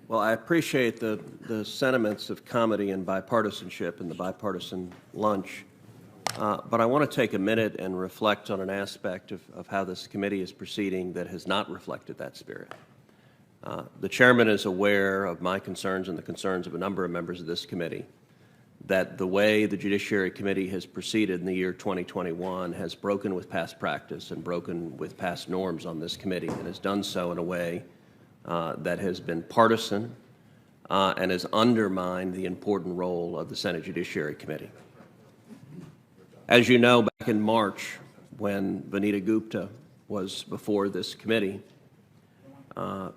Well, I appreciate the sentiments of comedy and bipartisanship and the bipartisan lunch, but I want to take a minute and reflect on an aspect of how this committee is proceeding that has not reflected that spirit. The chairman is aware of my concerns and the concerns of a number of members of this committee that the way the Judiciary Committee has proceeded in the year 2021 has broken with past practice and broken with past norms on this committee, and has done so in a way that has been partisan and has undermined the important role of the Senate Judiciary Committee. As you know, back in March, when Vanita Gupta was before this committee, Chairman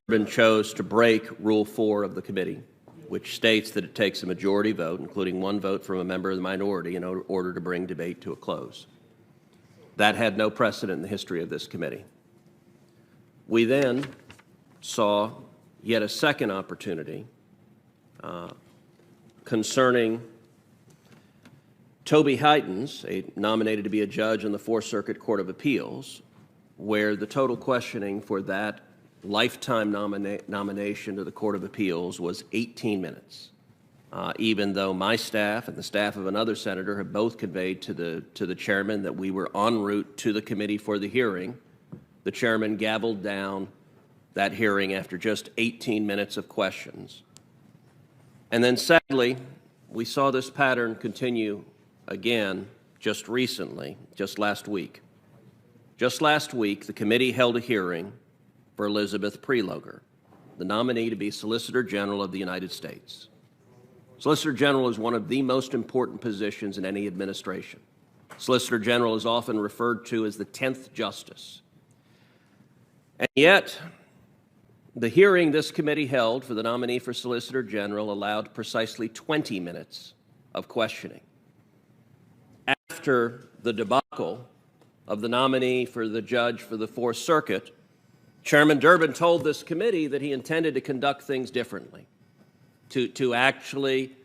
Durbin chose to break Rule 4 of the committee, which states that it takes a majority vote, including one vote from a member of the minority, in order to bring debate to a close. That had no precedent in the history of this committee. We then saw yet a second opportunity concerning Toby Heitens, nominated to be a judge in the Fourth Circuit Court of Appeals, where the total questioning for that lifetime nomination to the Court of Appeals was 18 minutes, even though my staff and the staff of another senator have both conveyed to the chairman that we were en route to the committee for the hearing. The chairman gavelled down that hearing after just 18 minutes of questions. And then sadly, we saw this pattern continue again just recently, just last week. Just last week, the committee held a hearing for Elizabeth Prelogar, the nominee to be Solicitor General of the United States. Solicitor General is one of the most important positions in any administration. Solicitor General is often referred to as the 10th Justice. And yet, the hearing this committee held for the nominee for Solicitor General allowed precisely 20 minutes of questioning. After the debacle of the nominee for the judge for the Fourth Circuit, Chairman Durbin told this committee that he intended to conduct things differently, to actually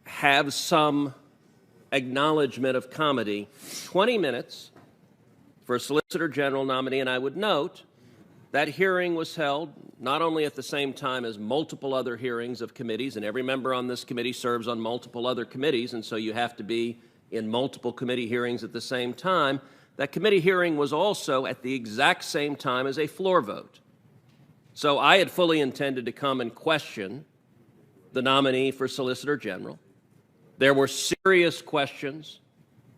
have some acknowledgement of comedy. 20 minutes for a Solicitor General nominee, and I would note that hearing was held not only at the same time as multiple other hearings of committees, and every member on this committee serves on multiple other committees, and so you have to be in multiple committee hearings at the same time. That committee hearing was also at the exact same time as a floor vote. So I had fully intended to come and question the nominee for Solicitor General. There were serious questions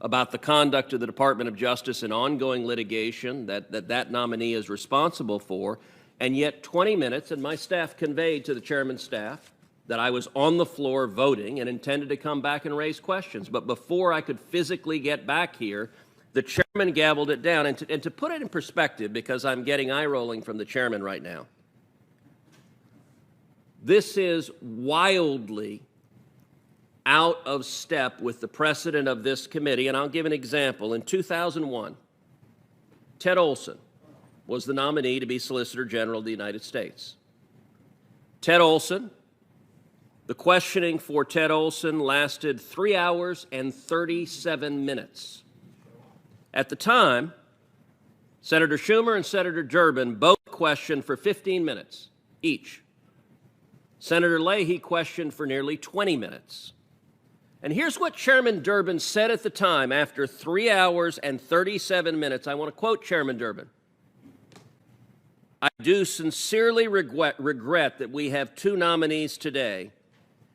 about the conduct of the Department of Justice in ongoing litigation that nominee is responsible for, and yet 20 minutes, and my staff conveyed to the chairman's staff that I was on the floor voting and intended to come back and raise questions. But before I could physically get back here, the chairman gavelled it down. And to put it in perspective, because I'm getting eye rolling from the chairman right now, this is wildly out of step with the precedent of this committee. And I'll give an example. In 2001, Ted Olson was the nominee to be Solicitor General of the United States. Ted Olson, the questioning for Ted Olson lasted 3 hours and 37 minutes. At the time, Senator Schumer and Senator Durbin both questioned for 15 minutes each. Senator Leahy questioned for nearly 20 minutes. And here's what Chairman Durbin said at the time after 3 hours and 37 minutes. I want to quote Chairman Durbin. "I do sincerely regret that we have two nominees today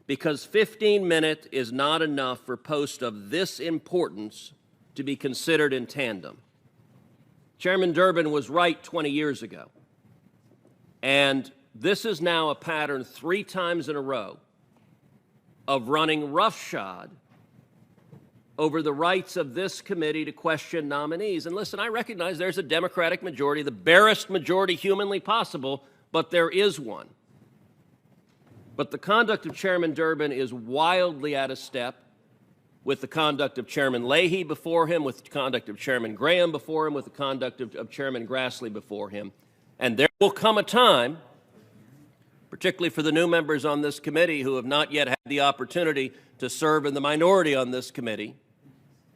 because 15 minutes is not enough for posts of this importance to be considered in tandem." Chairman Durbin was right 20 years ago. And this is now a pattern 3 times in a row of running roughshod over the rights of this committee to question nominees. And listen, I recognize there's a Democratic majority, the barest majority humanly possible, but there is one. But the conduct of Chairman Durbin is wildly out of step with the conduct of Chairman Leahy before him, with the conduct of Chairman Graham before him, with the conduct of Chairman Grassley before him. And there will come a time, particularly for the new members on this committee who have not yet had the opportunity to serve in the minority on this committee,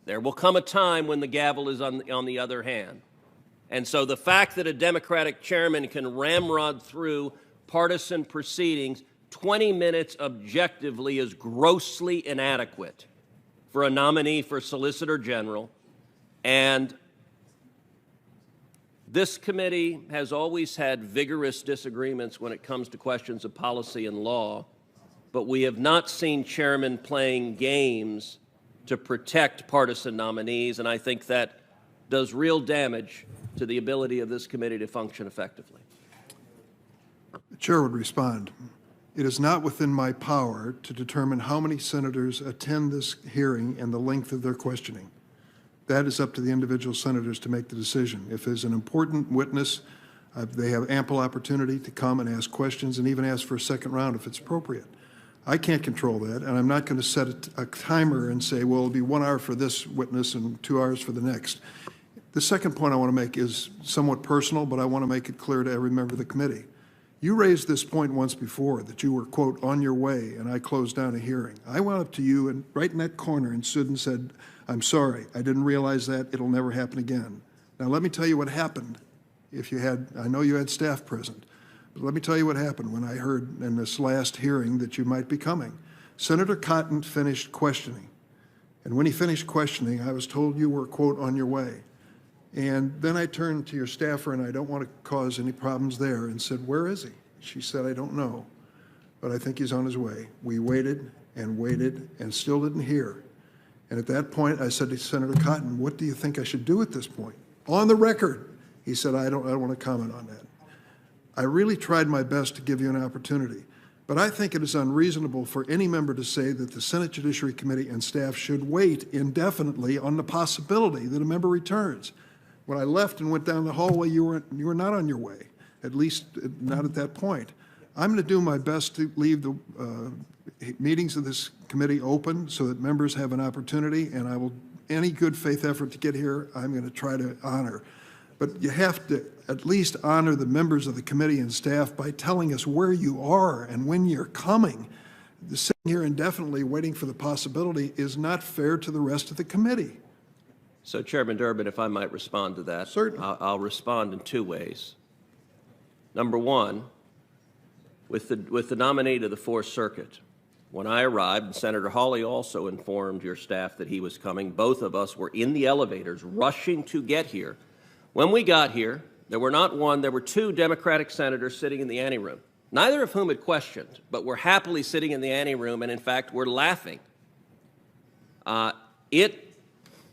there will come a time when the gavel is on the other hand. And so the fact that a Democratic chairman can ramrod through partisan proceedings 20 minutes objectively is grossly inadequate for a nominee for Solicitor General. And this committee has always had vigorous disagreements when it comes to questions of policy and law, but we have not seen chairmen playing games to protect partisan nominees, and I think that does real damage to the ability of this committee to function effectively. The chair would respond. It is not within my power to determine how many senators attend this hearing and the length of their questioning. That is up to the individual senators to make the decision. If there's an important witness, they have ample opportunity to come and ask questions and even ask for a second round if it's appropriate. I can't control that, and I'm not going to set a timer and say, well, it'll be 1 hour for this witness and 2 hours for the next. The second point I want to make is somewhat personal, but I want to make it clear to every member of the committee. You raised this point once before, that you were, quote, on your way, and I closed down a hearing. I went up to you and right in that corner and stood and said, I'm sorry, I didn't realize that. It'll never happen again. Now, let me tell you what happened. I know you had staff present, but let me tell you what happened when I heard in this last hearing that you might be coming. Senator Cotton finished questioning, and when he finished questioning, I was told you were, quote, on your way. And then I turned to your staffer, and I don't want to cause any problems there, and said, where is he? She said, I don't know, but I think he's on his way. We waited and still didn't hear. And at that point, I said to Senator Cotton, what do you think I should do at this point? On the record, he said, I don't want to comment on that. I really tried my best to give you an opportunity, but I think it is unreasonable for any member to say that the Senate Judiciary Committee and staff should wait indefinitely on the possibility that a member returns. When I left and went down the hallway, you were not on your way, at least not at that point. I'm going to do my best to leave the meetings of this committee open so that members have an opportunity, and I will, any good faith effort to get here, I'm going to try to honor. But you have to at least honor the members of the committee and staff by telling us where you are and when you're coming. Sitting here indefinitely waiting for the possibility is not fair to the rest of the committee. So, Chairman D.urbin, if I might respond to that. Certainly. I'll respond in 2 ways. Number one, with the nominee to the Fourth Circuit, when I arrived, and Senator Hawley also informed your staff that he was coming, both of us were in the elevators rushing to get here. When we got here, there were not one, there were 2 Democratic senators sitting in the anteroom, neither of whom had questioned, but were happily sitting in the anteroom and, in fact, were laughing. It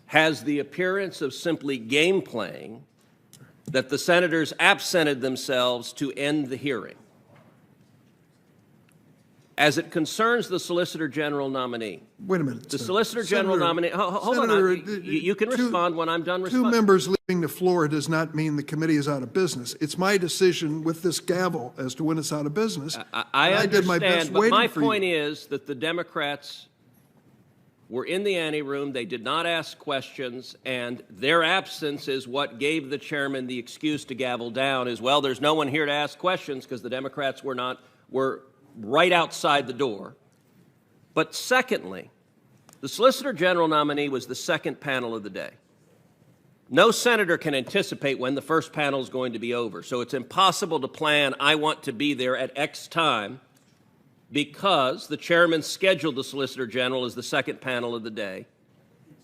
has the appearance of simply game playing that the senators absented themselves to end the hearing. As it concerns the Solicitor General nominee. Wait a minute. The Solicitor General nominee, hold on, you can respond when I'm done responding. 2 members leaving the floor does not mean the committee is out of business. It's my decision with this gavel as to when it's out of business. I understand, did my best but my for you. point is that the Democrats were in the anteroom, they did not ask questions, and their absence is what gave the chairman the excuse to gavel down as well. There's no one here to ask questions because the Democrats were right outside the door. But secondly, the Solicitor General nominee was the second panel of the day. No senator can anticipate when the first panel is going to be over, so it's impossible to plan, I want to be there at X time, because the chairman scheduled the Solicitor General as the second panel of the day.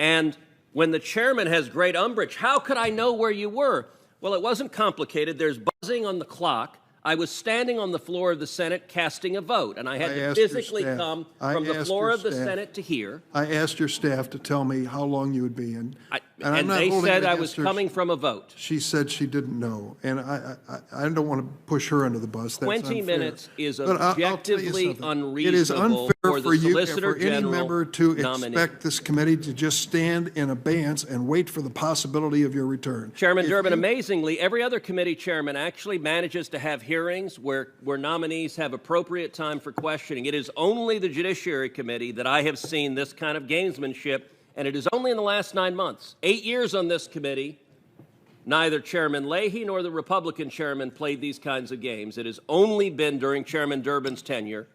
And when the chairman has great umbrage, how could I know where you were? Well, it wasn't complicated. There's buzzing on the clock. I was standing on the floor of the Senate casting a vote, and I had to physically come from the floor of the Senate to here. I asked your staff to tell me how long you would be, and they said I was coming from a vote. She said she didn't know, and I don't want to push her under the bus. That's 20 unfair. minutes is But objectively unreasonable. It is unfair for the Solicitor for any General member to nominee. expect this committee to just stand in abeyance and wait for the possibility of your return. Chairman D.urbin, amazingly, every other committee chairman actually manages to have hearings where nominees have appropriate time for questioning. It is only the Judiciary Committee that I have seen this kind of gamesmanship, and it is only in the last 9 months. 8 years on this committee, neither Chairman Leahy nor the Republican chairman played these kinds of games. It has only been during Chairman D.urbin's tenure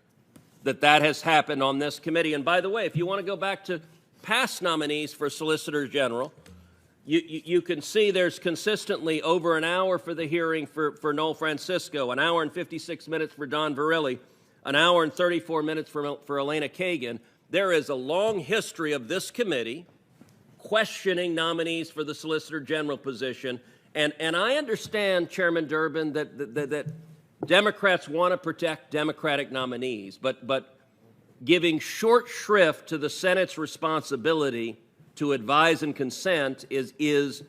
that has happened on this committee. And by the way, if you want to go back to past nominees for Solicitor General, You can see there's consistently over an hour for the hearing for Noel Francisco, an hour and 56 minutes for Don Verrilli, an hour and 34 minutes for Elena Kagan. There is a long history of this committee questioning nominees for the Solicitor General position. And I understand, Chairman Durbin, that Democrats want to protect Democratic nominees, but giving short shrift to the Senate's responsibility to advise and consent is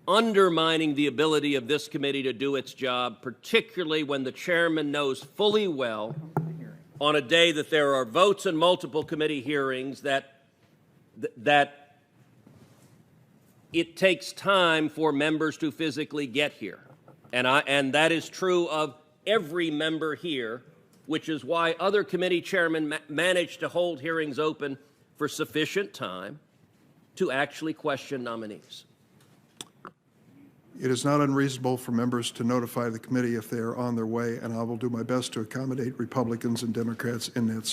undermining the ability of this committee to do its job, particularly when the chairman knows fully well on a day that there are votes and multiple committee hearings that it takes time for members to physically get here. And that is true of every member here, which is why other committee chairmen manage to hold hearings open for sufficient time to actually question nominees. It is not unreasonable for members to notify the committee if they are on their way, and I will do my best to accommodate Republicans and Democrats in that